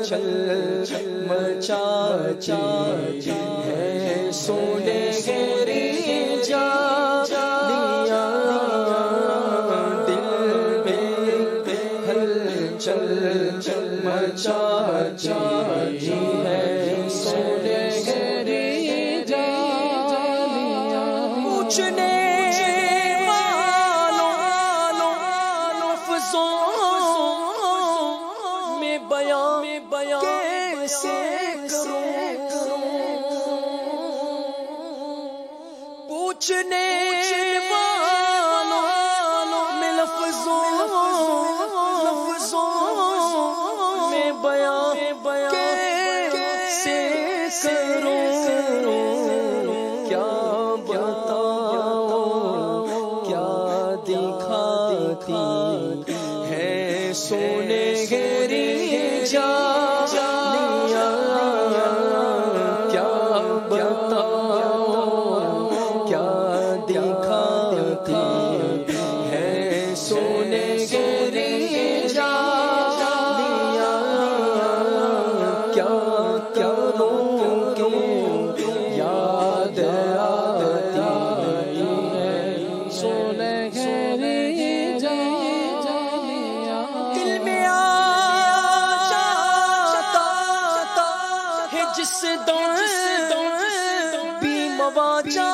چل مچاتی ہے سنہری جانیاں دل میں ہلچل مچاتی ہے سنہری جانیاں پوچھنے پوچھنے والوں میں لفظوں میں بیان کیسے کروں کیا بتاؤں کیا دکھاتی ہے سنہری جانیاں کیا بتاؤں کیا دکھاتی ہے سنہری جانیاں کیا کروں کہ یاد آتی ہے سنہری جانیاں دل میں آ جاتا ہے جس دم بھی مواجہ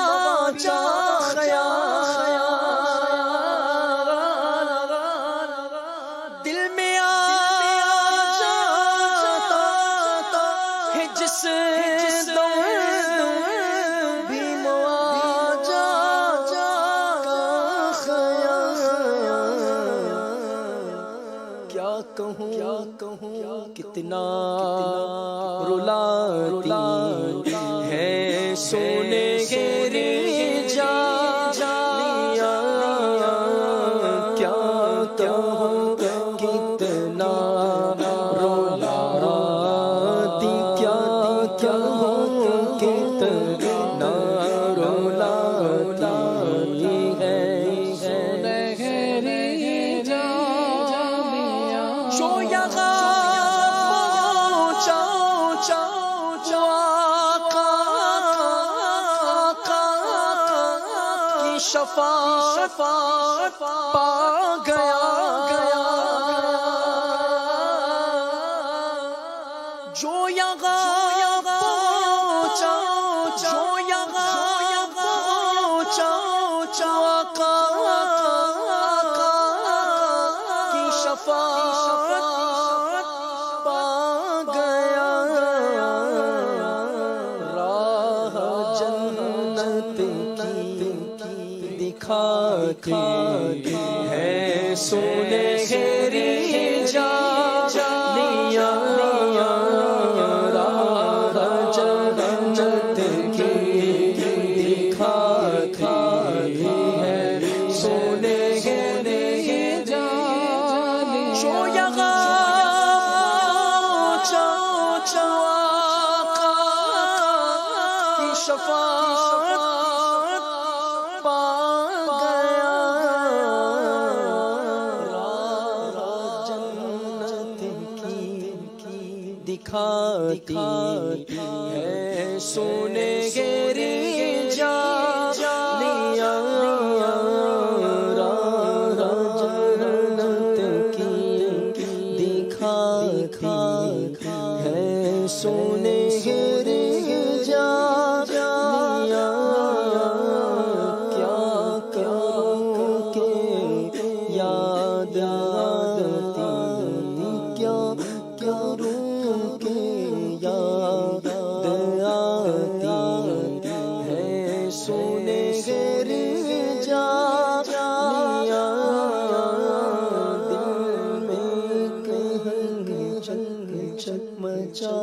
دل میں آ جاتا ہے جس دم بھی مواجہ کیا کہوں کتنا رلاتی ہے سنہری جانیاں کیا کہوں کتنا رلاتی کیا کہوں کتنا رلاتی ہے سنہری جانیاں جو یہاں شفاعت پا گیا جو یہاں پہنچا جو یہاں پہنچا آقا کی شفاعت پا گیا راہ جنت دکھاتی ہے سنہری جانیاں راہ جنت کی دکھاتی ہے سنہری جانیاں جو یہاں آقا کی شفاعت دکھاتی ہے سنہری جانیاں راہ جنت کی دکھاتی ہے سنہری جانیاں کیا کروں کہ یاد آتی کیا کروں کہ یاد آتی ہے سنہری جانیاں دل میں کہیں چل مچا